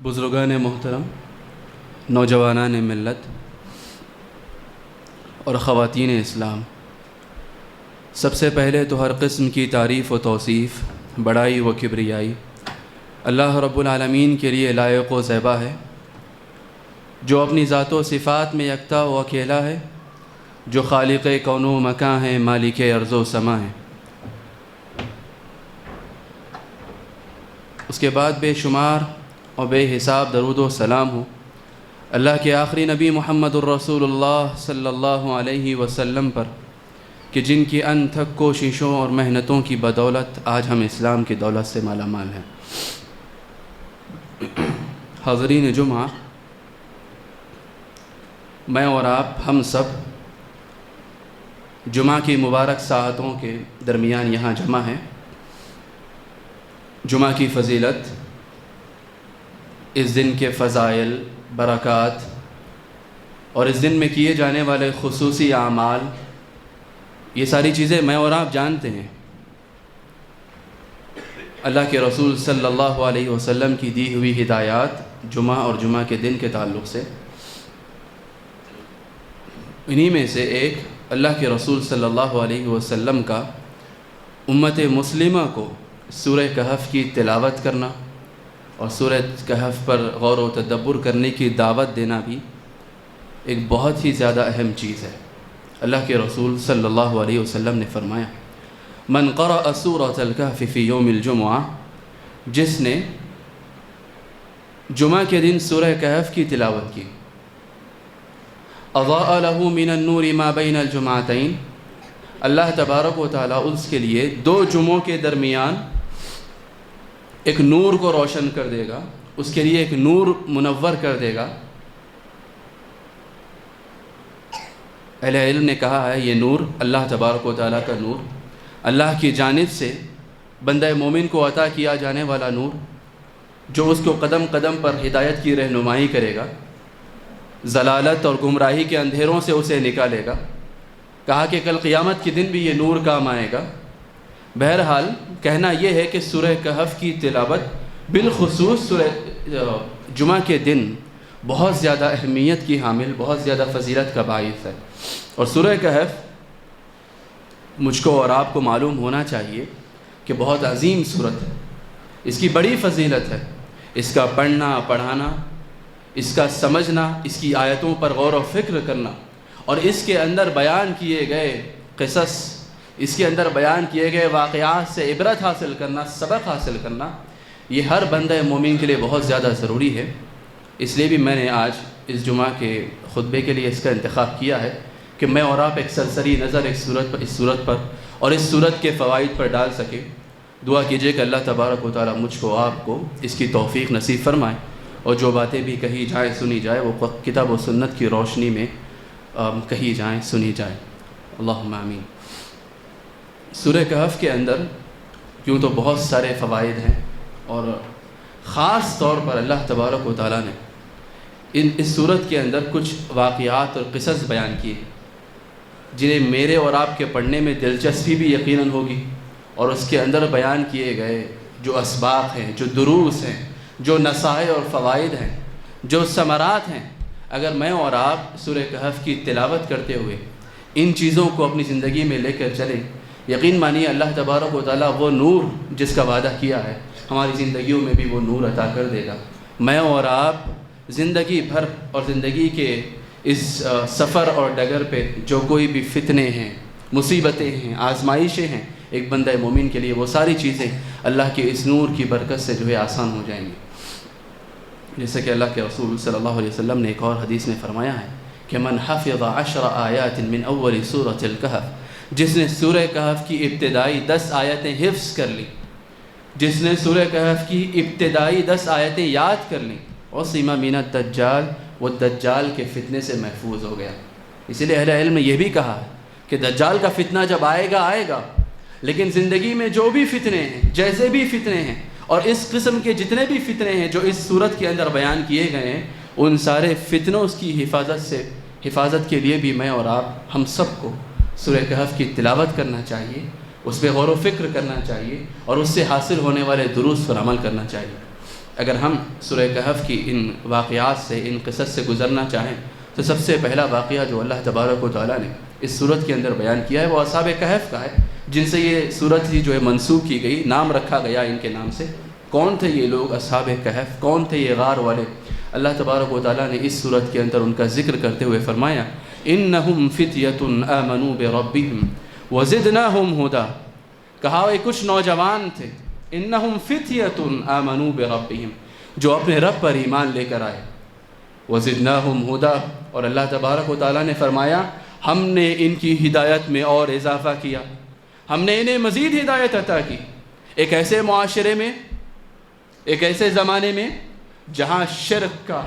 بزرگان محترم، نوجوانان ملت اور خواتین اسلام، سب سے پہلے تو ہر قسم کی تعریف و توصیف، بڑائی و کبریائی اللہ رب العالمین کے لیے لائق و زیبا ہے، جو اپنی ذات و صفات میں یکتا و اکیلا ہے، جو خالق کون و مکاں ہے، مالک ارض و سما ہے۔ اس کے بعد بے شمار اور بے حساب درود و سلام ہو اللہ کے آخری نبی محمد الرسول اللہ صلی اللہ علیہ وسلم پر، کہ جن کی انتھک کوششوں اور محنتوں کی بدولت آج ہم اسلام کی دولت سے مالا مال ہیں۔ حاضرین جمعہ، میں اور آپ ہم سب جمعہ کی مبارک ساعتوں کے درمیان یہاں جمع ہیں۔ جمعہ کی فضیلت، اس دن کے فضائل، برکات اور اس دن میں کیے جانے والے خصوصی اعمال، یہ ساری چیزیں میں اور آپ جانتے ہیں۔ اللہ کے رسول صلی اللہ علیہ وسلم کی دی ہوئی ہدایات جمعہ اور جمعہ کے دن کے تعلق سے، انہی میں سے ایک اللہ کے رسول صلی اللہ علیہ وسلم کا امت مسلمہ کو سورہ کہف کی تلاوت کرنا اور سورہ کہف پر غور و تدبر کرنے کی دعوت دینا بھی ایک بہت ہی زیادہ اہم چیز ہے۔ اللہ کے رسول صلی اللہ علیہ وسلم نے فرمایا، من قرأ سورۃ الکہف فی یوم الجمعہ، جس نے جمعہ کے دن سورہ کہف کی تلاوت کی، اضاء له من النور ما بین الجمعتین، اللہ تبارک و تعالیٰ اس کے لیے دو جمعوں کے درمیان ایک نور کو روشن کر دے گا، اس کے لیے ایک نور منور کر دے گا۔ اہل علم نے کہا ہے یہ نور اللہ تبارک و تعالیٰ کا نور، اللہ کی جانب سے بندہ مومن کو عطا کیا جانے والا نور، جو اس کو قدم قدم پر ہدایت کی رہنمائی کرے گا، ضلالت اور گمراہی کے اندھیروں سے اسے نکالے گا۔ کہا کہ کل قیامت کے دن بھی یہ نور کام آئے گا۔ بہرحال کہنا یہ ہے کہ سورہ کہف کی تلاوت بالخصوص سورہ جمعہ کے دن بہت زیادہ اہمیت کی حامل، بہت زیادہ فضیلت کا باعث ہے۔ اور سورہ کہف مجھ کو اور آپ کو معلوم ہونا چاہیے کہ بہت عظیم سورت ہے، اس کی بڑی فضیلت ہے۔ اس کا پڑھنا، پڑھانا، اس کا سمجھنا، اس کی آیتوں پر غور و فکر کرنا اور اس کے اندر بیان کیے گئے قصص، اس کے اندر بیان کیے گئے واقعات سے عبرت حاصل کرنا، سبق حاصل کرنا، یہ ہر بندہ مومن کے لیے بہت زیادہ ضروری ہے۔ اس لیے بھی میں نے آج اس جمعہ کے خطبے کے لیے اس کا انتخاب کیا ہے کہ میں اور آپ ایک سرسری نظر اس صورت پر اور اس صورت کے فوائد پر ڈال سکیں۔ دعا کیجئے کہ اللہ تبارک و تعالیٰ مجھ کو، آپ کو اس کی توفیق نصیب فرمائے، اور جو باتیں بھی کہی جائیں، سنی جائے، وہ کتاب و سنت کی روشنی میں کہی جائیں، سنی جائیں۔ اللہم آمین۔ سورہ کہف کے اندر کیوں تو بہت سارے فوائد ہیں، اور خاص طور پر اللہ تبارک و تعالیٰ نے اس سورت کے اندر کچھ واقعات اور قصص بیان کیے جنہیں میرے اور آپ کے پڑھنے میں دلچسپی بھی یقیناً ہوگی، اور اس کے اندر بیان کیے گئے جو اسباق ہیں، جو دروس ہیں، جو نصائح اور فوائد ہیں، جو ثمرات ہیں، اگر میں اور آپ سورہ کہف کی تلاوت کرتے ہوئے ان چیزوں کو اپنی زندگی میں لے کر چلیں، یقین مانیے اللہ تبارک و تعالیٰ وہ نور جس کا وعدہ کیا ہے ہماری زندگیوں میں بھی وہ نور عطا کر دے گا۔ میں اور آپ زندگی بھر اور زندگی کے اس سفر اور ڈگر پہ جو کوئی بھی فتنے ہیں، مصیبتیں ہیں، آزمائشیں ہیں، ایک بندہ مومن کے لیے وہ ساری چیزیں اللہ کے اس نور کی برکت سے جو ہے آسان ہو جائیں گی۔ جیسے کہ اللہ کے رسول صلی اللہ علیہ وسلم نے ایک اور حدیث میں فرمایا ہے کہ من حفظ 10 آیات من اول سورۃ الکہف، جس نے سورہ کہف کی ابتدائی 10 آیتیں حفظ کر لی، جس نے سورہ کہف کی ابتدائی 10 آیتیں یاد کر لیں، عصم من الدجال، وہ دجال کے فتنے سے محفوظ ہو گیا۔ اسی لیے اہل علم نے یہ بھی کہا ہے کہ دجال کا فتنہ جب آئے گا، لیکن زندگی میں جو بھی فتنے ہیں، جیسے بھی فتنے ہیں، اور اس قسم کے جتنے بھی فتنے ہیں جو اس صورت کے اندر بیان کیے گئے ہیں، ان سارے فتنوں کی حفاظت کے لیے بھی میں اور آپ ہم سب کو سورہ کہف کی تلاوت کرنا چاہیے، اس پہ غور و فکر کرنا چاہیے، اور اس سے حاصل ہونے والے دروس پر عمل کرنا چاہیے۔ اگر ہم سورہ کہف کی ان واقعات سے، ان قصص سے گزرنا چاہیں تو سب سے پہلا واقعہ جو اللہ تبارک و تعالیٰ نے اس سورت کے اندر بیان کیا ہے وہ اصحاب کہف کا ہے، جن سے یہ سورت ہی جو ہے منسوب کی گئی، نام رکھا گیا ان کے نام سے۔ کون تھے یہ لوگ اصحاب کہف؟ کون تھے یہ غار والے؟ اللہ تبارک و تعالیٰ نے اس سورت کے اندر ان کا ذکر کرتے ہوئے فرمایا انہم فتیۃ آمنوا بربہم وزدناہم ہدی، کہا وہ کچھ نوجوان تھے، انہم فتیۃ آمنوا بربہم، جو اپنے رب پر ایمان لے کر آئے، وزدناہم ہدی، اور اللہ تبارک و تعالیٰ نے فرمایا ہم نے ان کی ہدایت میں اور اضافہ کیا، ہم نے انہیں مزید ہدایت عطا کی۔ ایک ایسے معاشرے میں، ایک ایسے زمانے میں جہاں شرک کا،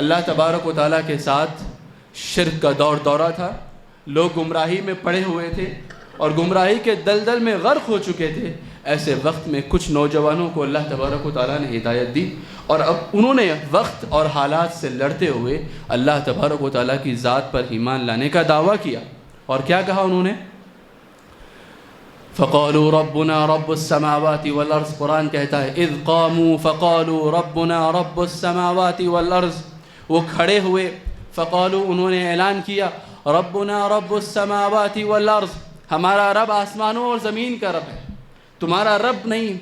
اللہ تبارک و تعالیٰ کے ساتھ شرک کا دور دورہ تھا، لوگ گمراہی میں پڑے ہوئے تھے اور گمراہی کے دلدل میں غرق ہو چکے تھے، ایسے وقت میں کچھ نوجوانوں کو اللہ تبارک و تعالیٰ نے ہدایت دی، اور اب انہوں نے وقت اور حالات سے لڑتے ہوئے اللہ تبارک و تعالیٰ کی ذات پر ایمان لانے کا دعویٰ کیا۔ اور کیا کہا انہوں نے؟ فَقَالُوا رَبُّنَا رَبُّ السَّمَاوَاتِ وَالْأَرْضِ، قرآن کہتا ہے اِذْ قَامُوا فَقَالُوا رَبُّنَا رَبُّ السَّمَاوَاتِ وَالْأَرْضِ، وہ کھڑے ہوئے، فَقَالُوا، انہوں نے اعلان کیا، رَبُّنَا رَبُّ السَّمَاوَاتِ وَالْأَرْضِ، ہمارا رب آسمانوں اور زمین کا رب ہے، تمہارا رب نہیں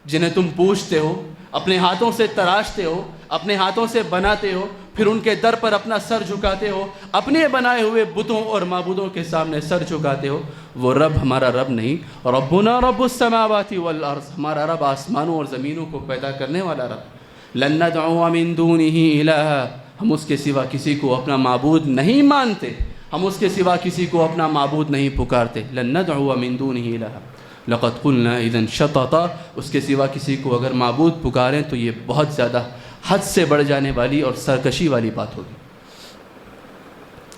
جنہیں تم پوجتے ہو، اپنے ہاتھوں سے تراشتے ہو، اپنے ہاتھوں سے بناتے ہو، پھر ان کے در پر اپنا سر جھکاتے ہو، اپنے بنائے ہوئے بتوں اور معبودوں کے سامنے سر جھکاتے ہو، وہ رب ہمارا رب نہیں۔ ربنا رب السماوات والارض، ہمارا رب آسمانوں اور زمینوں کو پیدا کرنے والا رب۔ لن ندعو من دونه الہا، ہم اس کے سوا کسی کو اپنا معبود نہیں مانتے، ہم اس کے سوا کسی کو اپنا معبود نہیں پکارتے۔ لن ندعو من دونه الہا لقد قلنا اذا شططا، اس کے سوا کسی کو اگر معبود پکاریں تو یہ بہت زیادہ حد سے بڑھ جانے والی اور سرکشی والی بات ہوگی۔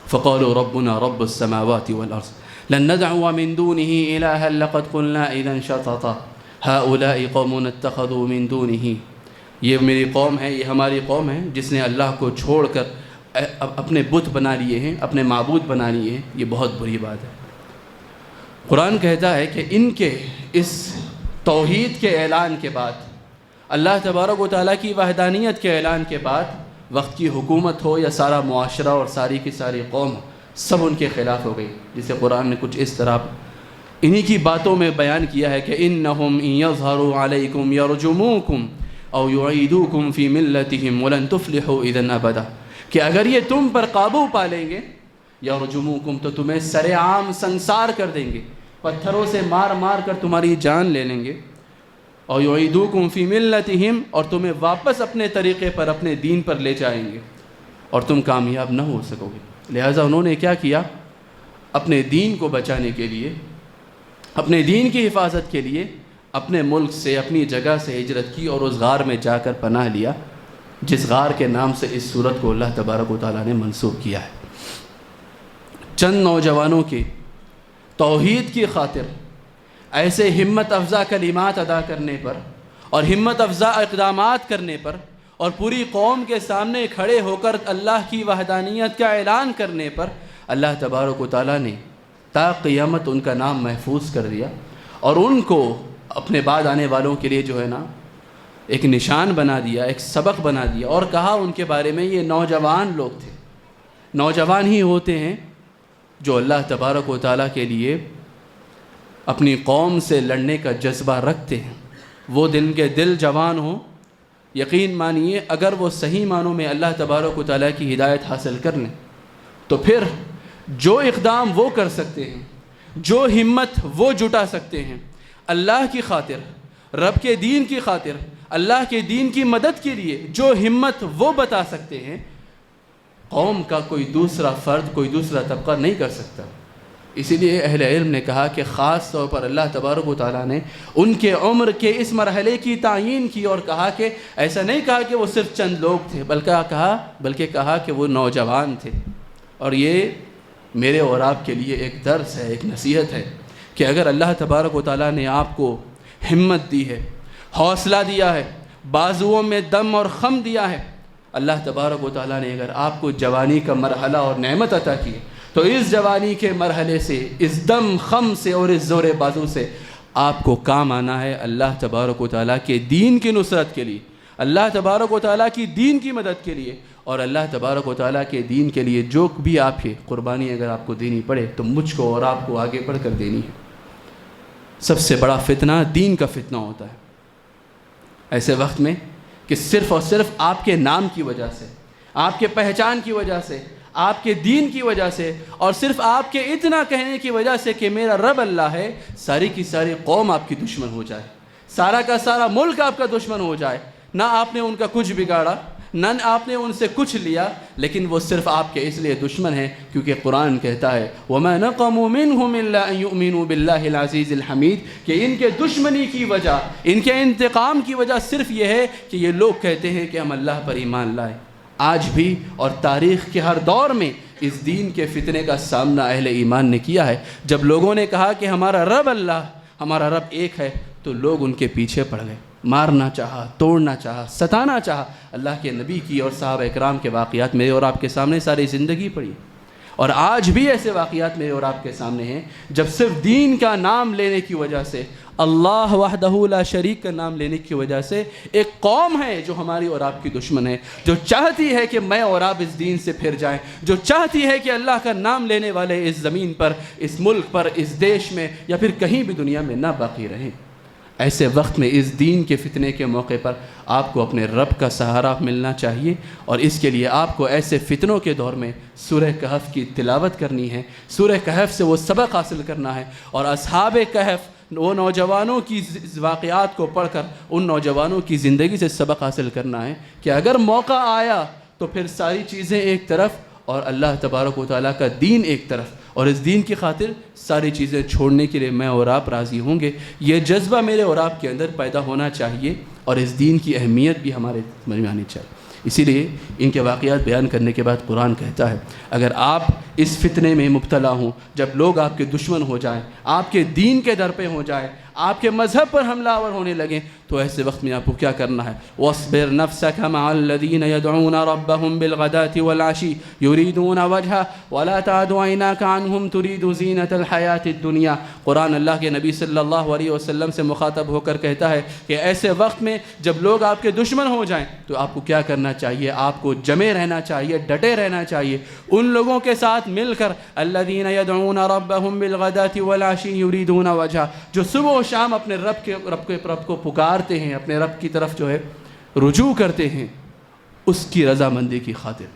فقالوا ربنا رب السماوات والارض لن ندعو من دونه الها لقد قلنا اذا شططا هؤلاء قوم اتخذوا من دونه، یہ میری قوم ہے، یہ ہماری قوم ہے جس نے اللہ کو چھوڑ کر اپنے بت بنا لیے ہیں، اپنے معبود بنا لیے ہیں، یہ بہت بری بات ہے۔ قرآن کہتا ہے کہ ان کے اس توحید کے اعلان کے بعد، اللہ تبارک و تعالیٰ کی وحدانیت کے اعلان کے بعد، وقت کی حکومت ہو یا سارا معاشرہ اور ساری کی ساری قوم، سب ان کے خلاف ہو گئی، جسے قرآن نے کچھ اس طرح انہی کی باتوں میں بیان کیا ہے کہ انہم ان یظہروا علیکم یرجموکم او یعیدوکم فی ملتہم ولن تفلحوا اذا ابدا، کہ اگر یہ تم پر قابو پا لیں گے، یرجموکم تو تمہیں سر عام سنسار کر دیں گے، پتھروں سے مار مار کر تمہاری جان لے لیں گے، اور یعیدوکم فی ملتہم، اور تمہیں واپس اپنے طریقے پر، اپنے دین پر لے جائیں گے، اور تم کامیاب نہ ہو سکو گے۔ لہٰذا انہوں نے کیا کیا؟ اپنے دین کو بچانے کے لیے، اپنے دین کی حفاظت کے لیے اپنے ملک سے، اپنی جگہ سے ہجرت کی اور اس غار میں جا کر پناہ لیا، جس غار کے نام سے اس سورت کو اللہ تبارک و تعالیٰ نے منسوب کیا ہے۔ چند نوجوانوں کے توحید کی خاطر ایسے ہمت افزا کلمات ادا کرنے پر اور ہمت افزا اقدامات کرنے پر اور پوری قوم کے سامنے کھڑے ہو کر اللہ کی وحدانیت کا اعلان کرنے پر اللہ تبارک و تعالیٰ نے تا قیامت ان کا نام محفوظ کر دیا، اور ان کو اپنے بعد آنے والوں کے لیے جو ہے نا ایک نشان بنا دیا، ایک سبق بنا دیا، اور کہا ان کے بارے میں یہ نوجوان لوگ تھے۔ نوجوان ہی ہوتے ہیں جو اللہ تبارک و تعالیٰ کے لیے اپنی قوم سے لڑنے کا جذبہ رکھتے ہیں۔ وہ دن کے دل جوان ہوں، یقین مانیے اگر وہ صحیح معنوں میں اللہ تبارک و تعالیٰ کی ہدایت حاصل کر لیں تو پھر جو اقدام وہ کر سکتے ہیں، جو ہمت وہ جٹا سکتے ہیں، اللہ کی خاطر، رب کے دین کی خاطر، اللہ کے دین کی مدد کے لیے جو ہمت وہ بتا سکتے ہیں، قوم کا کوئی دوسرا فرد، کوئی دوسرا طبقہ نہیں کر سکتا۔ اسی لیے اہل علم نے کہا کہ خاص طور پر اللہ تبارک و تعالیٰ نے ان کے عمر کے اس مرحلے کی تعیین کی اور کہا کہ ایسا نہیں کہا کہ وہ صرف چند لوگ تھے، بلکہ کہا کہ وہ نوجوان تھے۔ اور یہ میرے اور آپ کے لیے ایک درس ہے، ایک نصیحت ہے کہ اگر اللہ تبارک و تعالیٰ نے آپ کو ہمت دی ہے، حوصلہ دیا ہے، بازوؤں میں دم اور خم دیا ہے، اللہ تبارک و تعالیٰ نے اگر آپ کو جوانی کا مرحلہ اور نعمت عطا کی تو اس جوانی کے مرحلے سے، اس دم خم سے اور اس زور بازو سے آپ کو کام آنا ہے اللہ تبارک و تعالیٰ کے دین کی نصرت کے لیے، اللہ تبارک و تعالیٰ کی دین کی مدد کے لیے، اور اللہ تبارک و تعالیٰ کے دین کے لیے جو بھی آپ کی قربانی اگر آپ کو دینی پڑے تو مجھ کو اور آپ کو آگے بڑھ کر دینی ہے۔ سب سے بڑا فتنہ دین کا فتنہ ہوتا ہے، ایسے وقت میں کہ صرف اور صرف آپ کے نام کی وجہ سے، آپ کے پہچان کی وجہ سے، آپ کے دین کی وجہ سے، اور صرف آپ کے اتنا کہنے کی وجہ سے کہ میرا رب اللہ ہے، ساری کی ساری قوم آپ کی دشمن ہو جائے، سارا کا سارا ملک آپ کا دشمن ہو جائے۔ نہ آپ نے ان کا کچھ بگاڑا، نہ آپ نے ان سے کچھ لیا، لیکن وہ صرف آپ کے اس لیے دشمن ہیں کیونکہ قرآن کہتا ہے وَمَا نَقَمُوا مِنْهُمْ إِلَّا أَن يُؤْمِنُوا بِاللَّهِ الْعَزِيزِ الْحَمِيدِ، کہ ان کے دشمنی کی وجہ، ان کے انتقام کی وجہ صرف یہ ہے کہ یہ لوگ کہتے ہیں کہ ہم اللہ پر ایمان لائے۔ آج بھی اور تاریخ کے ہر دور میں اس دین کے فتنے کا سامنا اہل ایمان نے کیا ہے۔ جب لوگوں نے کہا کہ ہمارا رب اللہ، ہمارا رب ایک ہے، تو لوگ ان کے پیچھے پڑ گئے، مارنا چاہا، توڑنا چاہا، ستانا چاہا۔ اللہ کے نبی کی اور صحابہ اکرام کے واقعات میرے اور آپ کے سامنے ساری زندگی پڑی، اور آج بھی ایسے واقعات میرے اور آپ کے سامنے ہیں جب صرف دین کا نام لینے کی وجہ سے، اللہ وحدہ لا شریک کا نام لینے کی وجہ سے ایک قوم ہے جو ہماری اور آپ کی دشمن ہے، جو چاہتی ہے کہ میں اور آپ اس دین سے پھر جائیں، جو چاہتی ہے کہ اللہ کا نام لینے والے اس زمین پر، اس ملک پر، اس دیش میں یا پھر کہیں بھی دنیا میں نہ باقی رہیں۔ ایسے وقت میں اس دین کے فتنے کے موقع پر آپ کو اپنے رب کا سہارا ملنا چاہیے، اور اس کے لیے آپ کو ایسے فتنوں کے دور میں سورہ کہف کی تلاوت کرنی ہے، سورہ کہف سے وہ سبق حاصل کرنا ہے، اور اصحاب کہف وہ نوجوانوں کی واقعات کو پڑھ کر ان نوجوانوں کی زندگی سے سبق حاصل کرنا ہے کہ اگر موقع آیا تو پھر ساری چیزیں ایک طرف اور اللہ تبارک و تعالیٰ کا دین ایک طرف، اور اس دین کی خاطر ساری چیزیں چھوڑنے کے لیے میں اور آپ راضی ہوں گے۔ یہ جذبہ میرے اور آپ کے اندر پیدا ہونا چاہیے، اور اس دین کی اہمیت بھی ہمارے سمجھ میں آنی چاہیے۔ اسی لیے ان کے واقعات بیان کرنے کے بعد قرآن کہتا ہے اگر آپ اس فتنے میں مبتلا ہوں، جب لوگ آپ کے دشمن ہو جائیں، آپ کے دین کے در پہ ہو جائیں، آپ کے مذہب پر حملہ آور ہونے لگیں، تو ایسے وقت میں آپ کو کیا کرنا ہے؟ وَاصْبِرْ نَفْسَكَ مَعَ الَّذِينَ يَدْعُونَ رَبَّهُمْ بِالْغَدَاةِ وَالْعَشِيِّ يُرِيدُونَ وَجْهَهُ وَلَا تَعْدُ عَيْنَاكَ عَنْهُمْ تُرِيدُ زِينَةَ الْحَيَاةِ الدُّنْيَا۔ قرآن اللہ کے نبی صلی اللہ علیہ وسلم سے مخاطب ہو کر کہتا ہے کہ ایسے وقت میں جب لوگ آپ کے دشمن ہو جائیں تو آپ کو کیا کرنا چاہیے؟ آپ کو جمے رہنا چاہیے، ڈٹے رہنا چاہیے ان لوگوں کے ساتھ مل کر، الَّذِينَ يَدْعُونَ رَبَّهُمْ بِالْغَدَاةِ وَالْعَشِيِّ يُرِيدُونَ وَجْهَهُ، جو صبح و شام اپنے رب کو پکارتے ہیں، اپنے رب کی طرف جو ہے رجوع کرتے ہیں اس کی رضامندی کی خاطر۔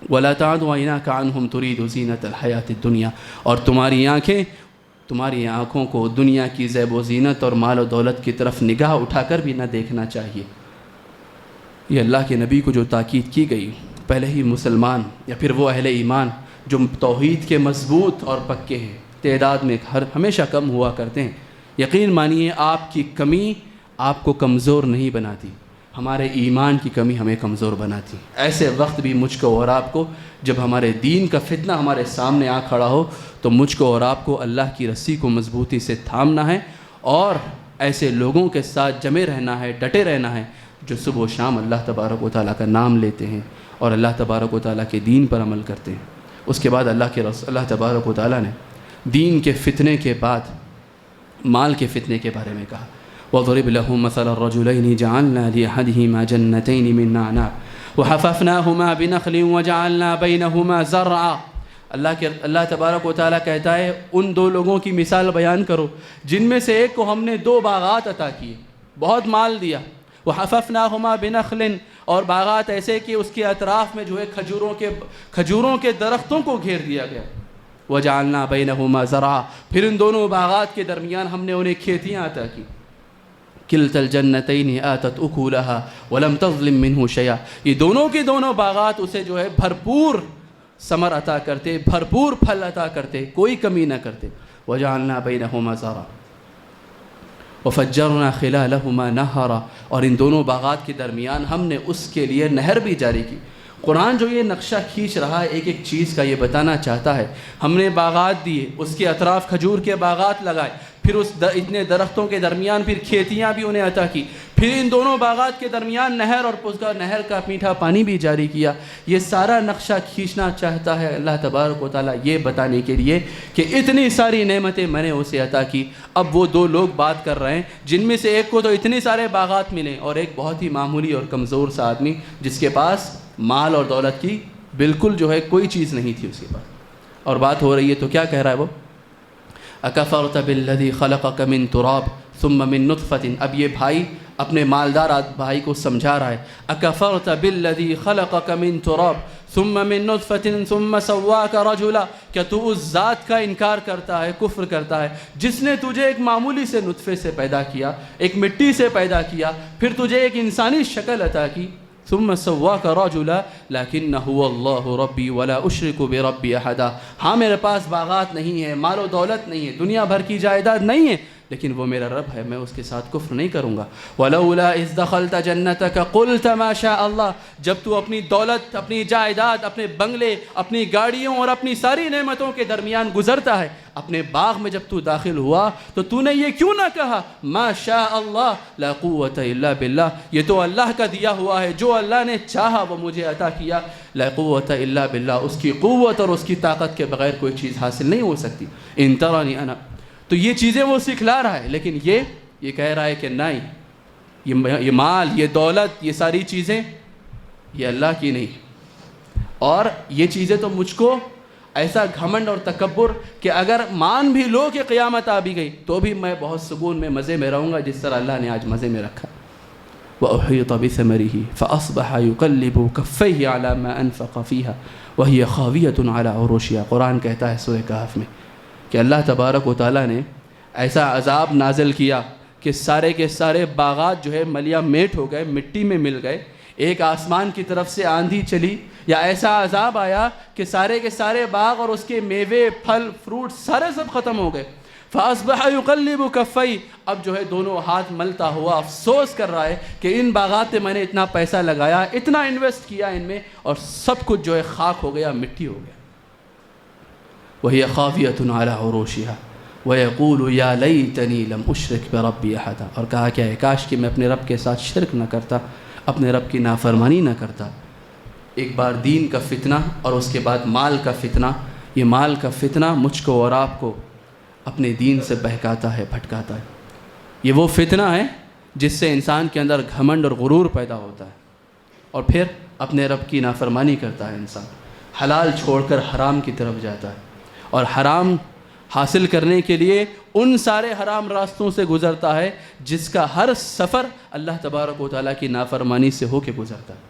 وَلَا تَعْدُ عَيْنَاكَ عَنْهُمْ تُرِيدُ زِينَةَ الْحَيَاةِ الدُّنْيَا، اور تمہاری آنکھوں کو دنیا کی زیب و زینت اور مال و دولت کی طرف نگاہ اٹھا کر بھی نہ دیکھنا چاہیے۔ یہ اللہ کے نبی کو جو تاکید کی گئی، پہلے ہی مسلمان یا پھر وہ اہل ایمان جو توحید کے مضبوط اور پکے ہیں، تعداد میں ہمیشہ کم ہوا کرتے ہیں، یقین مانیے آپ کی کمی آپ کو کمزور نہیں بناتی، ہمارے ایمان کی کمی ہمیں کمزور بناتی۔ ایسے وقت بھی مجھ کو اور آپ کو جب ہمارے دین کا فتنہ ہمارے سامنے آ کھڑا ہو تو مجھ کو اور آپ کو اللہ کی رسی کو مضبوطی سے تھامنا ہے، اور ایسے لوگوں کے ساتھ جمے رہنا ہے، ڈٹے رہنا ہے جو صبح و شام اللہ تبارک و تعالیٰ کا نام لیتے ہیں اور اللہ تبارک و تعالیٰ کے دین پر عمل کرتے ہیں۔ اس کے بعد اللہ تبارک و تعالیٰ نے دین کے فتنے کے بعد مال کے فتنے کے بارے میں کہا، وَضْرِبْ لَهُمْ مَثَلَ الرَّجُلَيْنِ جَعَلْنَا لِأَحَدِهِمَا جَنَّتَيْنِ مِنْ أَعْنَابٍ وَحَفَفْنَاهُمَا بِنَخْلٍ وَجَعَلْنَا بَيْنَهُمَا زَرْعًا۔ اللہ تبارک و تعالیٰ کہتا ہے ان دو لوگوں کی مثال بیان کرو جن میں سے ایک کو ہم نے دو باغات عطا کیے، بہت مال دیا، وَحَفَفْنَاهُمَا بِنَخْلٍ، اور باغات ایسے کہ اس کے اطراف میں جو ہے کھجوروں کے درختوں کو گھیر دیا گیا، وَجَعَلْنَا بَيْنَهُمَا زَرْعًا، پھر ان دونوں باغات کے درمیان ہم نے انہیں کھیتیاں عطا کی، كِلْتَا الْجَنَّتَيْنِ آتَتْ أُكُولَهَا وَلَمْ تَظْلِم مِّنْهُ شَيْئًا، یہ دونوں کے دونوں باغات اسے جو ہے بھرپور ثمر عطا کرتے، بھرپور پھل عطا کرتے، کوئی کمی نہ کرتے۔ وَجَعَلْنَا بَيْنَهُمَا زَرْعًا وَفَجَّرْنَا خِلَالَهُمَا نَهَرًا، اور ان دونوں باغات کے درمیان ہم نے اس کے لیے نہر بھی جاری کی۔ قرآن جو یہ نقشہ کھینچ رہا ہے ایک ایک چیز کا، یہ بتانا چاہتا ہے ہم نے باغات دیے، اس کے اطراف کھجور کے باغات لگائے پھر اتنے درختوں کے درمیان پھر کھیتیاں بھی انہیں عطا کی، پھر ان دونوں باغات کے درمیان نہر اور نہر کا میٹھا پانی بھی جاری کیا۔ یہ سارا نقشہ کھینچنا چاہتا ہے اللہ تبارک و تعالیٰ یہ بتانے کے لیے کہ اتنی ساری نعمتیں میں نے اسے عطا کی۔ اب وہ دو لوگ بات کر رہے ہیں جن میں سے ایک کو تو اتنے سارے باغات ملے اور ایک بہت ہی معمولی اور کمزور سا آدمی جس کے پاس مال اور دولت کی بالکل جو ہے کوئی چیز نہیں تھی اس کے پاس، اور بات ہو رہی ہے تو کیا کہہ رہا ہے وہ؟ اکفرت بالذی خلقک من تراب ثم من نطفۃ۔ اب یہ بھائی اپنے مالدار بھائی کو سمجھا رہا ہے، اکفرت بالذی خلقک من تراب ثم من نطفۃ ثم سواک رجلا، کیا تو اس ذات کا انکار کرتا ہے، کفر کرتا ہے جس نے تجھے ایک معمولی سے نطفے سے پیدا کیا، ایک مٹی سے پیدا کیا، پھر تجھے ایک انسانی شکل عطا کی، ثم سواک رجلا لیکن هو اللہ ربی ولا اشرک بربی احدا۔ ہاں میرے پاس باغات نہیں ہے، مال و دولت نہیں ہے، دنیا بھر کی جائیداد نہیں ہے، لیکن وہ میرا رب ہے، میں اس کے ساتھ کفر نہیں کروں گا۔ ولولا اذ دخلت جنتک قلت ما شاء اللہ، جب تو اپنی دولت، اپنی جائیداد، اپنے بنگلے، اپنی گاڑیوں اور اپنی ساری نعمتوں کے درمیان گزرتا ہے، اپنے باغ میں جب تو داخل ہوا تو تو نے یہ کیوں نہ کہا ما شاء اللہ لا قوت الا باللہ، یہ تو اللہ کا دیا ہوا ہے، جو اللہ نے چاہا وہ مجھے عطا کیا، لا قوت الا باللہ، اس کی قوت اور اس کی طاقت کے بغیر کوئی چیز حاصل نہیں ہو سکتی۔ ان ترانی انا، تو یہ چیزیں وہ سکھلا رہا ہے، لیکن یہ کہہ رہا ہے کہ نہیں، یہ مال، یہ دولت، یہ ساری چیزیں یہ اللہ کی نہیں، اور یہ چیزیں تو مجھ کو ایسا گھمنڈ اور تکبر کہ اگر مان بھی لو کہ قیامت آ بھی گئی تو بھی میں بہت سکون میں، مزے میں رہوں گا جس طرح اللہ نے آج مزے میں رکھا۔ وَأُحِيطَ بِثَمَرِهِ فَأَصْبَحَ يُقَلِّبُ كَفَّيْهِ عَلَى مَا أَنفَقَ فِيهَا وَهِيَ خَاوِيَةٌ عَلَى عُرُوشِهَا۔ قرآن کہتا ہے سورہ کہف میں کہ اللہ تبارک و تعالیٰ نے ایسا عذاب نازل کیا کہ سارے کے سارے باغات جو ہے ملیا میٹ ہو گئے، مٹی میں مل گئے، ایک آسمان کی طرف سے آندھی چلی یا ایسا عذاب آیا کہ سارے کے سارے باغ اور اس کے میوے، پھل، فروٹ سارے سب ختم ہو گئے۔ فَأَصْبَحَ يُقَلِّبُ كَفَّيْهِ، اب جو ہے دونوں ہاتھ ملتا ہوا افسوس کر رہا ہے کہ ان باغات میں نے اتنا پیسہ لگایا، اتنا انویسٹ کیا ان میں، اور سب کچھ جو ہے خاک ہو گیا، مٹی ہو گیا۔ وَهِيَ خَاوِيَةٌ عَلَى عُرُوشِهَا وَيَقُولُ يَا لَيْتَنِي لَمْ أُشْرِكْ بِرَبِّي أَحَدًا، اور کہا کیا ہے، کاش کہ میں اپنے رب کے ساتھ شرک نہ کرتا، اپنے رب کی نافرمانی نہ کرتا۔ ایک بار دین کا فتنہ اور اس کے بعد مال کا فتنہ، یہ مال کا فتنہ مجھ کو اور آپ کو اپنے دین سے بہکاتا ہے، بھٹکاتا ہے۔ یہ وہ فتنہ ہے جس سے انسان کے اندر گھمنڈ اور غرور پیدا ہوتا ہے، اور پھر اپنے رب کی نافرمانی کرتا ہے انسان، حلال چھوڑ کر حرام کی طرف جاتا ہے، اور حرام حاصل کرنے کے لیے ان سارے حرام راستوں سے گزرتا ہے جس کا ہر سفر اللہ تبارک و تعالیٰ کی نافرمانی سے ہو کے گزرتا ہے۔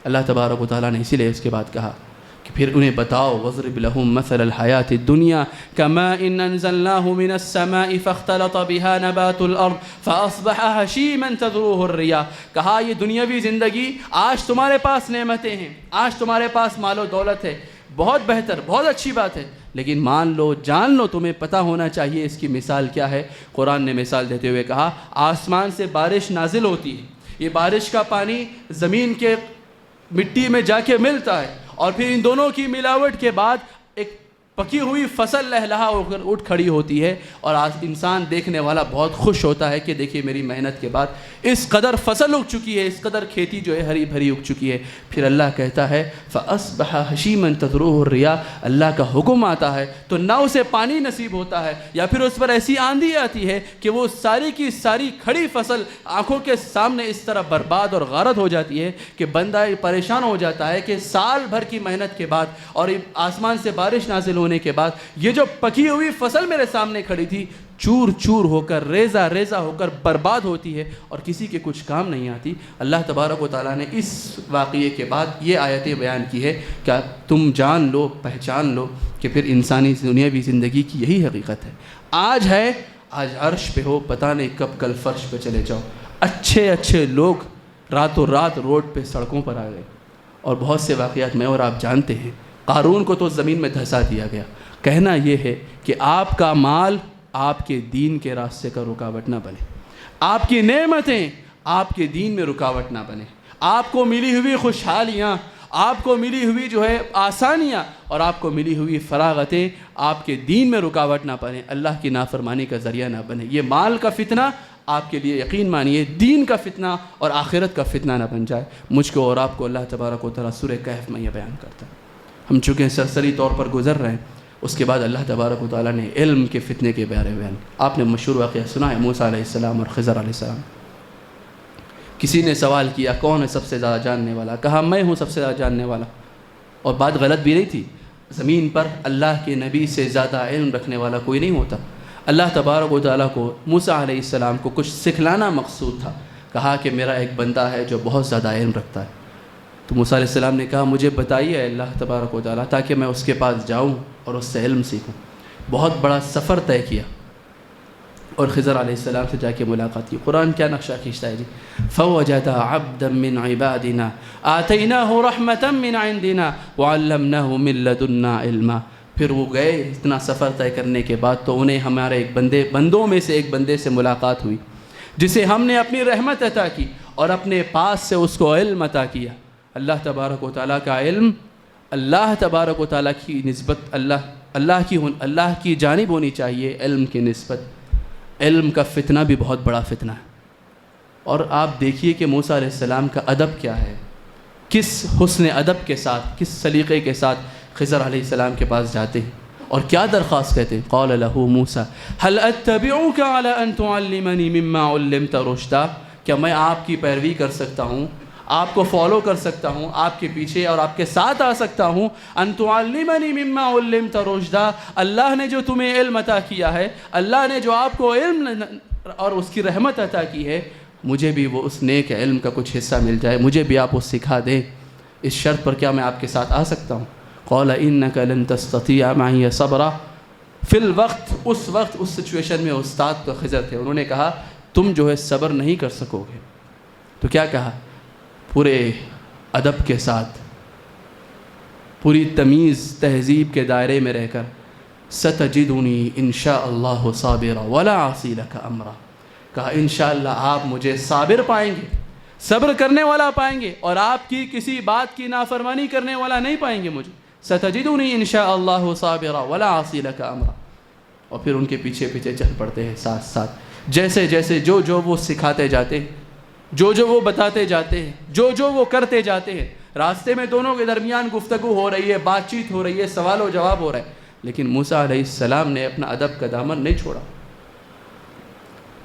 اللہ تبارک و تعالیٰ نے اسی لیے اس کے بعد کہا کہ پھر انہیں بتاؤ، وَاضْرِبْ لَهُم مَثَلَ الْحَيَاةِ الدُّنْيَا كَمَاءٍ أَنزَلْنَاهُ مِنَ السَّمَاءِ فَاخْتَلَطَ بِهَا نَبَاتُ الْأَرْضِ فَأَصْبَحَ هَشِيمًا تَذْرُوهُ الرِّيَاحُ۔ کہا یہ دنیاوی زندگی، آج تمہارے پاس نعمتیں ہیں، آج تمہارے پاس مال و دولت ہے، بہت بہتر، بہت اچھی بات ہے، لیکن مان لو، جان لو، تمہیں پتہ ہونا چاہیے اس کی مثال کیا ہے۔ قرآن نے مثال دیتے ہوئے کہا آسمان سے بارش نازل ہوتی ہے، یہ بارش کا پانی زمین کے مٹی میں جا کے ملتا ہے، اور پھر ان دونوں کی ملاوٹ کے بعد ایک پکی ہوئی فصل لہلہا ہو کر اٹھ کھڑی ہوتی ہے، اور انسان دیکھنے والا بہت خوش ہوتا ہے کہ دیکھیے میری محنت کے بعد اس قدر فصل اگ چکی ہے، اس قدر کھیتی جو ہے ہری بھری اگ چکی ہے۔ پھر اللہ کہتا ہے فَأَصْبَحَ هَشِيمًا تَذْرُوهُ الرِّيَاحُ، اللہ کا حکم آتا ہے تو نہ اسے پانی نصیب ہوتا ہے، یا پھر اس پر ایسی آندھی آتی ہے کہ وہ ساری کی ساری کھڑی فصل آنکھوں کے سامنے اس طرح برباد اور غارت ہو جاتی ہے کہ بندہ پریشان ہو جاتا ہے کہ سال بھر کی محنت کے بعد اور آسمان سے بارش نازل ہونے کے بعد یہ جو پکی ہوئی فصل میرے سامنے کھڑی تھی چور چور ہو کر، ریزہ ریزہ ہو کر برباد ہوتی ہے اور کسی کے کچھ کام نہیں آتی۔ اللہ تبارک و تعالیٰ نے اس واقعے کے بعد یہ آیتیں بیان کی ہے کہ تم جان لو، پہچان لو کہ پھر انسانی دنیاوی زندگی کی یہی حقیقت ہے۔ آج ہے، آج عرش پہ ہو، پتہ نہیں کب کل فرش پہ چلے جاؤ۔ اچھے اچھے لوگ راتوں رات روڈ پہ سڑکوں پر آ گئے، اور بہت سے واقعات میں اور آپ جانتے ہیں۔ قارون کو تو زمین میں دھسا دیا گیا۔ کہنا یہ ہے کہ آپ کا مال آپ کے دین کے راستے کا رکاوٹ نہ بنے، آپ کی نعمتیں آپ کے دین میں رکاوٹ نہ بنے، آپ کو ملی ہوئی خوشحالیاں، آپ کو ملی ہوئی جو ہے آسانیاں اور آپ کو ملی ہوئی فراغتیں آپ کے دین میں رکاوٹ نہ بنیں، اللہ کی نافرمانی کا ذریعہ نہ بنے۔ یہ مال کا فتنہ آپ کے لیے یقین مانیے دین کا فتنہ اور آخرت کا فتنہ نہ بن جائے۔ مجھ کو اور آپ کو اللہ تبارک و تعالیٰ سورہ کہف میں یہ بیان کرتا ہے۔ ہم چونکہ سرسری طور پر گزر رہے ہیں، اس کے بعد اللہ تبارک و تعالیٰ نے علم کے فتنے کے بارے میں بیان۔ آپ نے مشہور واقعہ سنا ہے موسیٰ علیہ السلام اور خضر علیہ السلام۔ کسی نے سوال کیا کون ہے سب سے زیادہ جاننے والا؟ کہا میں ہوں سب سے زیادہ جاننے والا۔ اور بات غلط بھی نہیں تھی، زمین پر اللہ کے نبی سے زیادہ علم رکھنے والا کوئی نہیں ہوتا۔ اللہ تبارک و تعالیٰ کو موسیٰ علیہ السلام کو کچھ سکھلانا مقصود تھا۔ کہا کہ میرا ایک بندہ ہے جو بہت زیادہ علم رکھتا ہے۔ تو موسیٰ علیہ السلام نے کہا مجھے بتائیے اللہ تبارک و تعالیٰ تاکہ میں اس کے پاس جاؤں اور اس سے علم سیکھوں۔ بہت بڑا سفر طے کیا اور خضر علیہ السلام سے جا کے ملاقات کی۔ قرآن کیا نقشہ کھینچتا ہے جی، فَوَجَدَ عَبْدًا مِّنْ عِبَادِنَا آتَيْنَاهُ رَحْمَةً مِّنْ عِنْدِنَا وَعَلَّمْنَاهُ مِن لَّدُنَّا عِلْمًا۔ پھر وہ گئے، اتنا سفر طے کرنے کے بعد تو انہیں ہمارے ایک بندوں میں سے ایک بندے سے ملاقات ہوئی جسے ہم نے اپنی رحمت عطا کی اور اپنے پاس سے اس کو علم عطا کیا۔ اللہ تبارک و تعالیٰ کا علم اللہ تبارک و تعالیٰ کی نسبت اللہ کی جانب ہونی چاہیے علم کی نسبت۔ علم کا فتنہ بھی بہت بڑا فتنہ ہے، اور آپ دیکھیے کہ موسیٰ علیہ السلام کا ادب کیا ہے، کس حسن ادب کے ساتھ، کس سلیقے کے ساتھ خضر علیہ السلام کے پاس جاتے ہیں اور کیا درخواست کہتے ہیں۔ قال له موسیٰ هل اتبعك على ان تعلمني مما علمت رشدا؟ کیا میں آپ کی پیروی کر سکتا ہوں، آپ کو فالو کر سکتا ہوں، آپ کے پیچھے اور آپ کے ساتھ آ سکتا ہوں؟ ان تعلمنی مما علمت رشدا، اللہ نے جو تمہیں علم عطا کیا ہے، اللہ نے جو آپ کو علم اور اس کی رحمت عطا کی ہے، مجھے بھی وہ اس نیک علم کا کچھ حصہ مل جائے، مجھے بھی آپ وہ سکھا دیں، اس شرط پر کیا میں آپ کے ساتھ آ سکتا ہوں؟ قال انک لن تستطیع معی صبرا۔ فی الوقت اس سچویشن میں استاد تو خضر تھے، انہوں نے کہا تم جو ہے صبر نہیں کر سکو گے۔ تو کیا کہا؟ پورے ادب کے ساتھ، پوری تمیز تہذیب کے دائرے میں رہ کر ستجدنی انشاء اللہ صابرا ولا اعصی لک امرا، کہا انشاءاللہ آپ مجھے صابر پائیں گے، صبر کرنے والا پائیں گے، اور آپ کی کسی بات کی نافرمانی کرنے والا نہیں پائیں گے مجھے۔ ستجدنی انشاء اللہ صابرا ولا اعصی لک امرا۔ اور پھر ان کے پیچھے پیچھے چل پڑتے ہیں ساتھ ساتھ، جیسے جیسے جو وہ سکھاتے جاتے ہیں، جو وہ بتاتے جاتے ہیں، جو وہ کرتے جاتے ہیں، راستے میں دونوں کے درمیان گفتگو ہو رہی ہے، بات چیت ہو رہی ہے، سوال و جواب ہو رہا ہے، لیکن موسیٰ علیہ السلام نے اپنا ادب کا دامن نہیں چھوڑا۔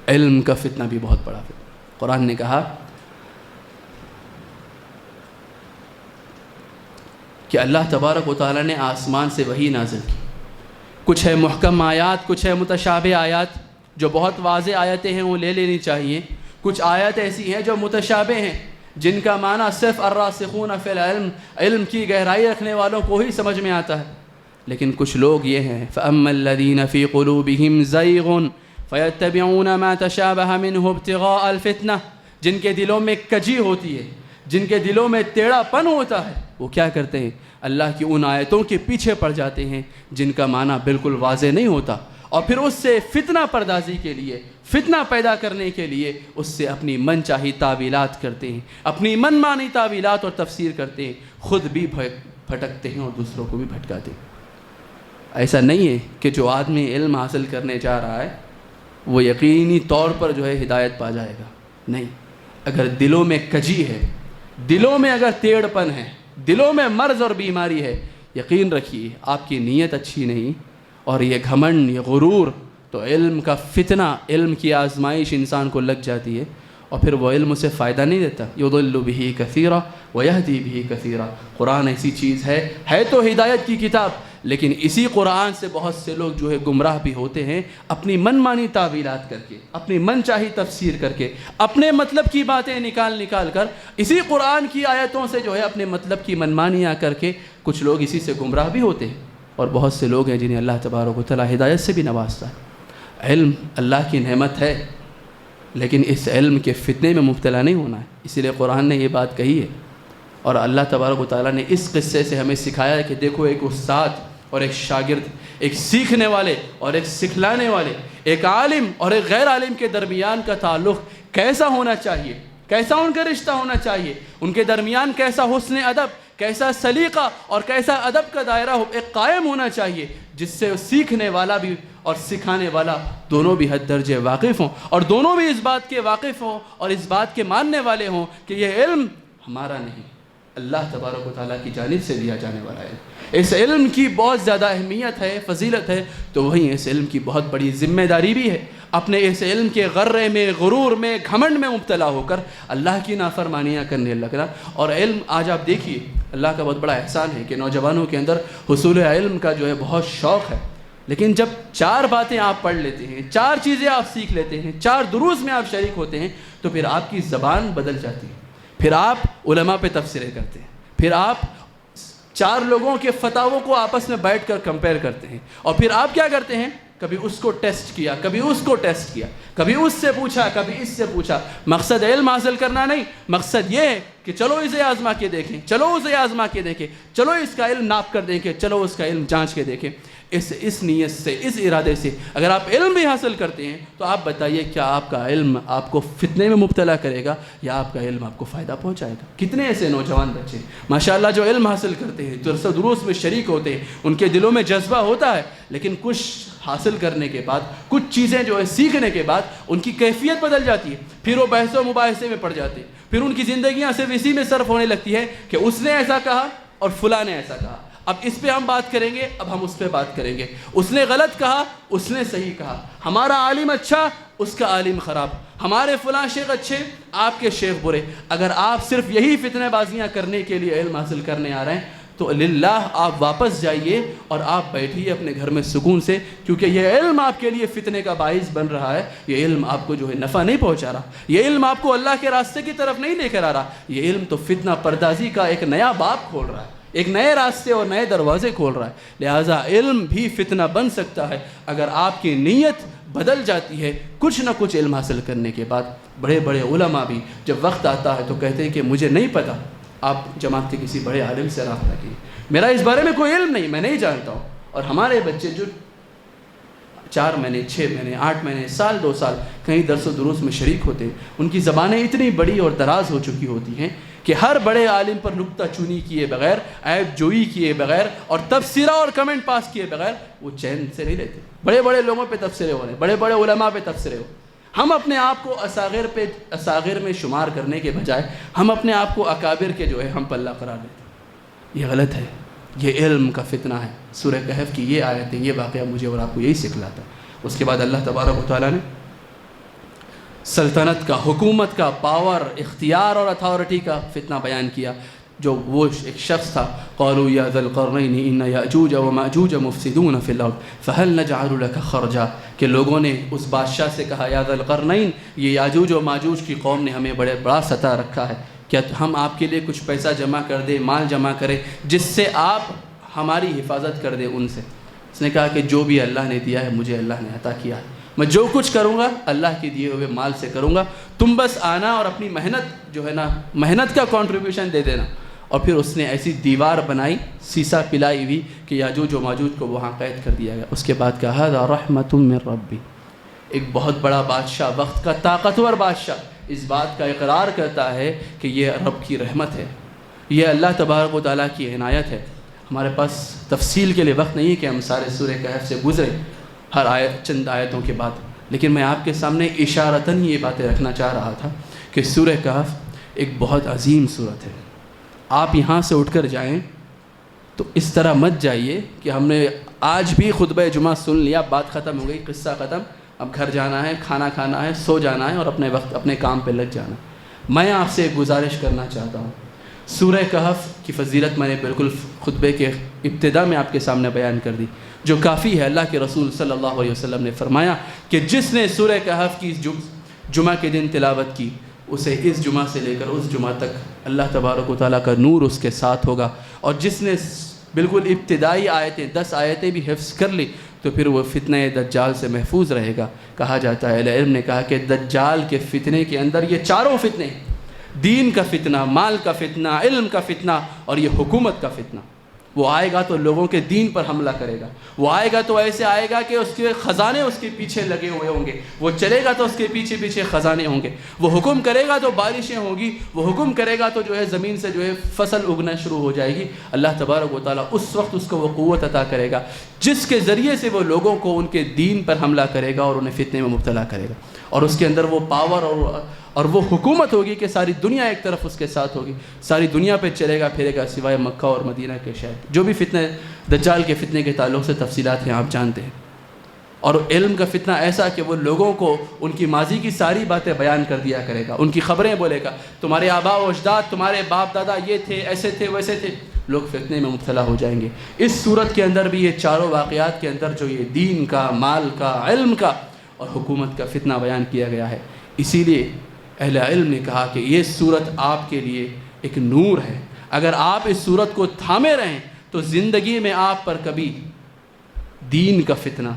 علم کا فتنہ بھی بہت بڑا فتنہ۔ قرآن نے کہا کہ اللہ تبارک و تعالیٰ نے آسمان سے وحی نازل کی، کچھ ہے محکم آیات، کچھ ہے متشابہ آیات، جو بہت واضح آیتیں ہیں وہ لے لینی چاہیے، کچھ آیات ایسی ہیں جو متشابہ ہیں جن کا معنی صرف الراسخون فی العلم، علم کی گہرائی رکھنے والوں کو ہی سمجھ میں آتا ہے، لیکن کچھ لوگ یہ ہیں فَأَمَّا الَّذِينَ فِي قُلُوبِهِمْ زَيْغٌ فَيَتَّبِعُونَ مَا تَشَابَهَ مِنْهُ ابْتِغَاءَ الْفِتْنَةِ، جن کے دلوں میں کجی ہوتی ہے، جن کے دلوں میں ٹیڑھا پن ہوتا ہے، وہ کیا کرتے ہیں؟ اللہ کی ان آیتوں کے پیچھے پڑ جاتے ہیں جن کا معنی بالکل واضح نہیں ہوتا، اور پھر اس سے فتنہ پردازی کے لیے، فتنہ پیدا کرنے کے لیے اس سے اپنی من چاہی تعویلات کرتے ہیں، اپنی من مانی تعویلات اور تفسیر کرتے ہیں، خود بھی بھٹکتے ہیں اور دوسروں کو بھی بھٹکاتے ہیں۔ ایسا نہیں ہے کہ جو آدمی علم حاصل کرنے جا رہا ہے وہ یقینی طور پر جو ہے ہدایت پا جائے گا، نہیں۔ اگر دلوں میں کجی ہے، دلوں میں اگر ٹیڑھ پن ہے، دلوں میں مرض اور بیماری ہے، یقین رکھیے آپ کی نیت اچھی نہیں، اور یہ گھمنڈ، یہ غرور، تو علم کا فتنہ، علم کی آزمائش انسان کو لگ جاتی ہے، اور پھر وہ علم اسے فائدہ نہیں دیتا۔ یضل بہ کثیرا ویہدی بہ کثیرا۔ قرآن ایسی چیز ہے تو ہدایت کی کتاب، لیکن اسی قرآن سے بہت سے لوگ جو ہے گمراہ بھی ہوتے ہیں، اپنی من مانی تعویلات کر کے، اپنی من چاہی تفسیر کر کے، اپنے مطلب کی باتیں نکال کر، اسی قرآن کی آیتوں سے جو ہے اپنے مطلب کی من مانیاں کر کے کچھ لوگ اسی سے گمراہ بھی ہوتے ہیں، اور بہت سے لوگ ہیں جنہیں اللہ تبارک و تعالیٰ ہدایت سے بھی نوازتا ہے۔ علم اللہ کی نعمت ہے، لیکن اس علم کے فتنے میں مبتلا نہیں ہونا ہے، اسی لیے قرآن نے یہ بات کہی ہے، اور اللہ تبارک و تعالیٰ نے اس قصے سے ہمیں سکھایا ہے کہ دیکھو ایک استاد اور ایک شاگرد، ایک سیکھنے والے اور ایک سکھلانے والے، ایک عالم اور ایک غیر عالم کے درمیان کا تعلق کیسا ہونا چاہیے، کیسا ان کا رشتہ ہونا چاہیے، ان کے درمیان کیسا حسن ادب، کیسا سلیقہ اور کیسا ادب کا دائرہ ایک قائم ہونا چاہیے، جس سے سیکھنے والا بھی اور سکھانے والا دونوں بھی حد درجے واقف ہوں، اور دونوں بھی اس بات کے واقف ہوں اور اس بات کے ماننے والے ہوں کہ یہ علم ہمارا نہیں، اللہ تبارک و تعالیٰ کی جانب سے دیا جانے والا ہے۔ اس علم کی بہت زیادہ اہمیت ہے، فضیلت ہے، تو وہیں اس علم کی بہت بڑی ذمہ داری بھی ہے۔ اپنے اس علم کے غرے میں، غرور میں، گھمنڈ میں مبتلا ہو کر اللہ کی نافرمانیاں کرنے لگنا۔ اور علم آج آپ دیکھیے، اللہ کا بہت بڑا احسان ہے کہ نوجوانوں کے اندر حصول علم کا جو ہے بہت شوق ہے، لیکن جب 4 باتیں آپ پڑھ لیتے ہیں، 4 چیزیں آپ سیکھ لیتے ہیں، 4 دروس میں آپ شریک ہوتے ہیں، تو پھر آپ کی زبان بدل جاتی ہے، پھر آپ علماء پہ تبصرے کرتے ہیں، پھر آپ 4 لوگوں کے فتاووں کو آپس میں بیٹھ کر کمپیئر کرتے ہیں، اور پھر آپ کیا کرتے ہیں، کبھی اس کو ٹیسٹ کیا، کبھی اس کو ٹیسٹ کیا، کبھی اس سے پوچھا، کبھی اس سے پوچھا۔ مقصد علم حاصل کرنا نہیں، مقصد یہ ہے کہ چلو اسے آزما کے دیکھیں، چلو اسے آزما کے دیکھیں، چلو اس کا علم ناپ کر دیکھیں، چلو اس کا علم جانچ کے دیکھیں۔ اس نیت سے، اس ارادے سے اگر آپ علم بھی حاصل کرتے ہیں تو آپ بتائیے، کیا آپ کا علم آپ کو فتنے میں مبتلا کرے گا یا آپ کا علم آپ کو فائدہ پہنچائے گا؟ کتنے ایسے نوجوان بچے ماشاءاللہ جو علم حاصل کرتے ہیں، درس و دروس میں شریک ہوتے ہیں، ان کے دلوں میں جذبہ ہوتا ہے، لیکن کچھ حاصل کرنے کے بعد، کچھ چیزیں جو ہے سیکھنے کے بعد ان کی کیفیت بدل جاتی ہے، پھر وہ بحث و مباحثے میں پڑ جاتے ہیں، پھر ان کی زندگیاں صرف اسی میں صرف ہونے لگتی ہے کہ اس نے ایسا کہا اور فلاں نے ایسا کہا، اب اس پہ ہم بات کریں گے، اب ہم اس پہ بات کریں گے، اس نے غلط کہا، اس نے صحیح کہا، ہمارا عالم اچھا، اس کا عالم خراب، ہمارے فلاں شیخ اچھے، آپ کے شیخ برے۔ اگر آپ صرف یہی فتنے بازیاں کرنے کے لیے علم حاصل کرنے آ رہے ہیں تو للہ آپ واپس جائیے اور آپ بیٹھیے اپنے گھر میں سکون سے، کیونکہ یہ علم آپ کے لیے فتنے کا باعث بن رہا ہے، یہ علم آپ کو جو ہے نفع نہیں پہنچا رہا، یہ علم آپ کو اللہ کے راستے کی طرف نہیں لے کر آ رہا، یہ علم تو فتنہ پردازی کا ایک نیا باب کھول رہا ہے، ایک نئے راستے اور نئے دروازے کھول رہا ہے۔ لہٰذا علم بھی فتنہ بن سکتا ہے اگر آپ کی نیت بدل جاتی ہے۔ کچھ نہ کچھ علم حاصل کرنے کے بعد بڑے بڑے علماء بھی جب وقت آتا ہے تو کہتے ہیں کہ مجھے نہیں پتہ، آپ جماعت کے کسی بڑے عالم سے رابطہ کیے، میرا اس بارے میں کوئی علم نہیں، میں نہیں جانتا ہوں۔ اور ہمارے بچے جو 4 مہینے، 6 مہینے، 8 مہینے، سال 2 سال کہیں درس و دروس میں شریک ہوتے ہیں، ان کی زبانیں اتنی بڑی اور دراز ہو چکی ہوتی ہیں کہ ہر بڑے عالم پر نکتہ چینی کیے بغیر، عیب جوئی کیے بغیر اور تبصرہ اور کمنٹ پاس کیے بغیر وہ چین سے نہیں رہتے۔ بڑے بڑے لوگوں پہ تبصرے ہو رہے ہیں، بڑے بڑے علماء پہ تبصرے ہو۔ ہم اپنے آپ کو اصاغر میں شمار کرنے کے بجائے ہم اپنے آپ کو اکابر کے جو ہے ہم پلہ قرار دیتے ہیں، یہ غلط ہے، یہ علم کا فتنہ ہے۔ سورہ کہف کی یہ آیتیں، یہ واقعہ مجھے اور آپ کو یہی سکھلاتا ہے۔ اس کے بعد اللہ تبارک و تعالیٰ نے سلطنت کا، حکومت کا، پاور، اختیار اور اتھارٹی کا فتنہ بیان کیا، جو وہ ایک شخص تھا، قالوا یا ذا القرنین ان یأجوج ومأجوج مفسدون فی الارض فہل نجعل لک خرجا، کہ لوگوں نے اس بادشاہ سے کہا، یا ذا القرنین، یہ یاجوج و ماجوج کی قوم نے ہمیں بڑا ستا رکھا ہے، کیا ہم آپ کے لیے کچھ پیسہ جمع کر دیں، مال جمع کریں جس سے آپ ہماری حفاظت کر دیں ان سے؟ اس نے کہا کہ جو بھی اللہ نے دیا ہے مجھے اللہ نے عطا کیا ہے، میں جو کچھ کروں گا اللہ کے دیے ہوئے مال سے کروں گا، تم بس آنا اور اپنی محنت جو ہے نا، محنت کا کنٹریبیوشن دے دینا۔ اور پھر اس نے ایسی دیوار بنائی، سیسا پلائی ہوئی کہ یاجوج و ماجوج کو وہاں قید کر دیا گیا۔ اس کے بعد کہا ذا رحمۃ من ربی، ایک بہت بڑا بادشاہ، وقت کا طاقتور بادشاہ اس بات کا اقرار کرتا ہے کہ یہ رب کی رحمت ہے، یہ اللہ تبارک و تعالیٰ کی عنایت ہے۔ ہمارے پاس تفصیل کے لیے وقت نہیں ہے کہ ہم سارے سورہ کہف سے گزریں ہر آیت، چند آیتوں کے بعد، لیکن میں آپ کے سامنے اشارتاً یہ باتیں رکھنا چاہ رہا تھا کہ سورہ کہف ایک بہت عظیم سورت ہے۔ آپ یہاں سے اٹھ کر جائیں تو اس طرح مت جائیے کہ ہم نے آج بھی خطبہ جمعہ سن لیا، بات ختم ہو گئی، قصہ ختم، اب گھر جانا ہے، کھانا کھانا ہے، سو جانا ہے اور اپنے وقت اپنے کام پہ لگ جانا۔ میں آپ سے ایک گزارش کرنا چاہتا ہوں، سورہ کہف کی فضیلت میں نے بالکل خطبے کے ابتدا میں آپ کے سامنے بیان کر دی، جو کافی ہے۔ اللہ کے رسول صلی اللہ علیہ وسلم نے فرمایا کہ جس نے سورہ کہف کی جمعہ کے دن تلاوت کی، اسے اس جمعہ سے لے کر اس جمعہ تک اللہ تبارک و تعالیٰ کا نور اس کے ساتھ ہوگا، اور جس نے بالکل ابتدائی آیتیں 10 آیتیں بھی حفظ کر لی تو پھر وہ فتنہ دجال سے محفوظ رہے گا۔ کہا جاتا ہے، اہل علم نے کہا کہ دجال کے فتنے کے اندر یہ چاروں فتنے ہیں، دین کا فتنہ، مال کا فتنہ، علم کا فتنہ اور یہ حکومت کا فتنہ۔ وہ آئے گا تو لوگوں کے دین پر حملہ کرے گا، وہ آئے گا تو ایسے آئے گا کہ اس کے خزانے اس کے پیچھے لگے ہوئے ہوں گے، وہ چلے گا تو اس کے پیچھے پیچھے خزانے ہوں گے، وہ حکم کرے گا تو بارشیں ہوں گی، وہ حکم کرے گا تو زمین سے فصل اگنا شروع ہو جائے گی۔ اللہ تبارک و تعالیٰ اس وقت اس کو وہ قوت عطا کرے گا جس کے ذریعے سے وہ لوگوں کو ان کے دین پر حملہ کرے گا اور انہیں فتنے میں مبتلا کرے گا، اور اس کے اندر وہ پاور اور وہ حکومت ہوگی کہ ساری دنیا ایک طرف اس کے ساتھ ہوگی، ساری دنیا پہ چلے گا پھرے گا سوائے مکہ اور مدینہ کے شہر۔ جو بھی فتنہ دجال کے فتنے کے تعلق سے تفصیلات ہیں آپ جانتے ہیں، اور علم کا فتنہ ایسا کہ وہ لوگوں کو ان کی ماضی کی ساری باتیں بیان کر دیا کرے گا، ان کی خبریں بولے گا، تمہارے آباء و اجداد، تمہارے باپ دادا یہ تھے، ایسے تھے، ویسے تھے، لوگ فتنے میں مبتلا ہو جائیں گے۔ اس صورت کے اندر بھی یہ چاروں واقعات کے اندر جو یہ دین کا، مال کا، علم کا اور حکومت کا فتنہ بیان کیا گیا ہے، اسی لیے اہل علم نے کہا کہ یہ صورت آپ کے لیے ایک نور ہے۔ اگر آپ اس صورت کو تھامے رہیں تو زندگی میں آپ پر کبھی دین کا فتنہ،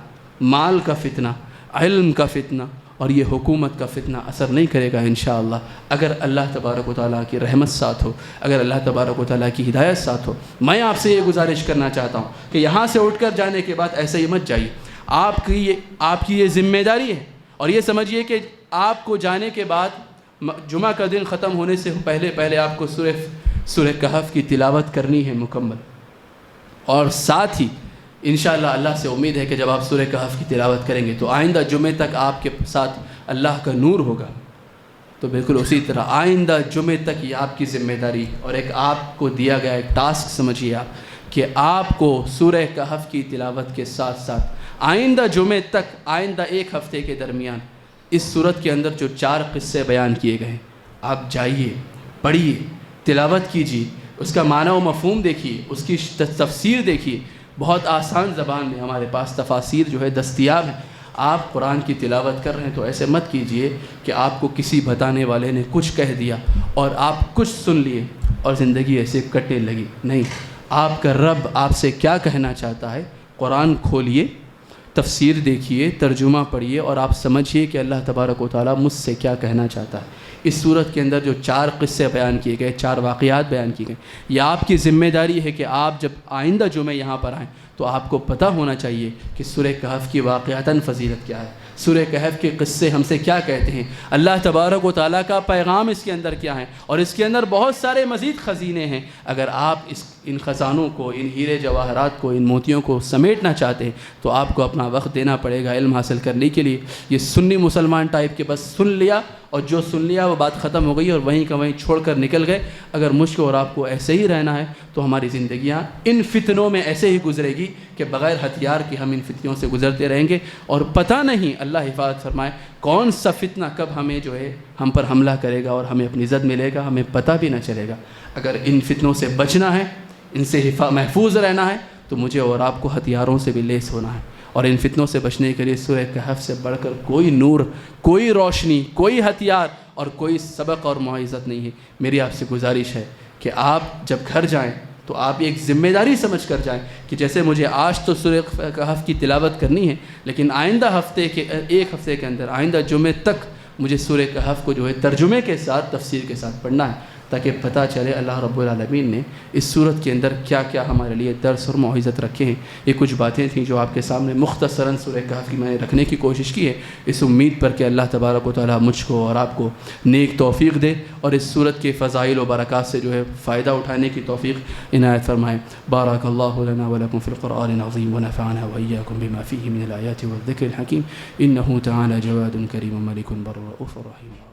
مال کا فتنہ، علم کا فتنہ اور یہ حکومت کا فتنہ اثر نہیں کرے گا انشاءاللہ، اگر اللہ تبارک و تعالیٰ کی رحمت ساتھ ہو، اگر اللہ تبارک و تعالیٰ کی ہدایت ساتھ ہو۔ میں آپ سے یہ گزارش کرنا چاہتا ہوں کہ یہاں سے اٹھ کر جانے کے بعد ایسے ہی مت جائیے، آپ کی یہ ذمہ داری ہے، اور یہ سمجھیے کہ آپ کو جانے کے بعد جمعہ کا دن ختم ہونے سے پہلے آپ کو سورہ کہف کی تلاوت کرنی ہے مکمل، اور ساتھ ہی انشاءاللہ اللہ سے امید ہے کہ جب آپ سورہ کہف کی تلاوت کریں گے تو آئندہ جمعے تک آپ کے ساتھ اللہ کا نور ہوگا، تو بالکل اسی طرح آئندہ جمعے تک یہ آپ کی ذمہ داری اور ایک آپ کو دیا گیا ایک ٹاسک سمجھیے آپ کہ آپ کو سورہ کہف کی تلاوت کے ساتھ ساتھ آئندہ جمعے تک، آئندہ ایک ہفتے کے درمیان اس صورت کے اندر جو 4 قصے بیان کیے گئے ہیں، آپ جائیے، پڑھیے، تلاوت کیجیے، اس کا معنی و مفہوم دیکھیے، اس کی تفسیر دیکھیے۔ بہت آسان زبان میں ہمارے پاس تفاسیر دستیاب ہیں۔ آپ قرآن کی تلاوت کر رہے ہیں تو ایسے مت کیجئے کہ آپ کو کسی بتانے والے نے کچھ کہہ دیا اور آپ کچھ سن لیے اور زندگی ایسے کٹنے لگی۔ نہیں، آپ کا رب آپ سے کیا کہنا چاہتا ہے، قرآن کھولیے، تفسیر دیکھیے، ترجمہ پڑھیے اور آپ سمجھیے کہ اللہ تبارک و تعالیٰ مجھ سے کیا کہنا چاہتا ہے۔ اس صورت کے اندر جو 4 قصے بیان کیے گئے، 4 واقعات بیان کیے گئے، یہ آپ کی ذمہ داری ہے کہ آپ جب آئندہ جمعہ یہاں پر آئیں تو آپ کو پتہ ہونا چاہیے کہ سورہ کہف کی واقعتاً فضیلت کیا ہے، سورہ کہف کے قصے ہم سے کیا کہتے ہیں، اللہ تبارک و تعالیٰ کا پیغام اس کے اندر کیا ہے، اور اس کے اندر بہت سارے مزید خزینے ہیں۔ اگر آپ ان خزانوں کو، ان ہیرے جواہرات کو، ان موتیوں کو سمیٹنا چاہتے ہیں تو آپ کو اپنا وقت دینا پڑے گا علم حاصل کرنے کے لیے۔ یہ سنی مسلمان ٹائپ کے بس سن لیا اور جو سن لیا وہ بات ختم ہو گئی اور وہیں کا وہیں چھوڑ کر نکل گئے۔ اگر مجھ کو اور آپ کو ایسے ہی رہنا ہے تو ہماری زندگیاں ان فتنوں میں ایسے ہی گزرے گی کہ بغیر ہتھیار کے ہم ان فتنوں سے گزرتے رہیں گے، اور پتہ نہیں، اللہ حفاظت فرمائے، کون سا فتنہ کب ہمیں ہم پر حملہ کرے گا اور ہمیں اپنی زد میں لے گا، ہمیں پتہ بھی نہ چلے گا۔ اگر ان فتنوں سے بچنا ہے، ان سے محفوظ رہنا ہے تو مجھے اور آپ کو ہتھیاروں سے بھی لیس ہونا ہے، اور ان فتنوں سے بچنے کے لیے سورہ کہف سے بڑھ کر کوئی نور، کوئی روشنی، کوئی ہتھیار اور کوئی سبق اور معزت نہیں ہے۔ میری آپ سے گزارش ہے کہ آپ جب گھر جائیں تو آپ ایک ذمہ داری سمجھ کر جائیں کہ جیسے مجھے آج تو سورہ کہف کی تلاوت کرنی ہے، لیکن آئندہ ایک ہفتے کے اندر، آئندہ جمعے تک مجھے سورہ کہف کو ترجمے کے ساتھ، تفسیر کے ساتھ پڑھنا ہے، تاکہ پتہ چلے اللہ رب العالمین نے اس صورت کے اندر کیا کیا ہمارے لیے درس اور موعظت رکھے ہیں۔ یہ کچھ باتیں تھیں جو آپ کے سامنے مختصراً سورہ کہف کی میں نے رکھنے کی کوشش کی ہے، اس امید پر کہ اللہ تبارک و تعالیٰ مجھ کو اور آپ کو نیک توفیق دے اور اس صورت کے فضائل و برکات سے فائدہ اٹھانے کی توفیق عنایت فرمائے۔ بارک اللہ لنا ولکم فی القرآن العظیم ونفعنا وإیاکم بما فیہ من الآیات والذکر الحکیم، انہ تعالی جواد کریم ملک بر رؤوف رحیم۔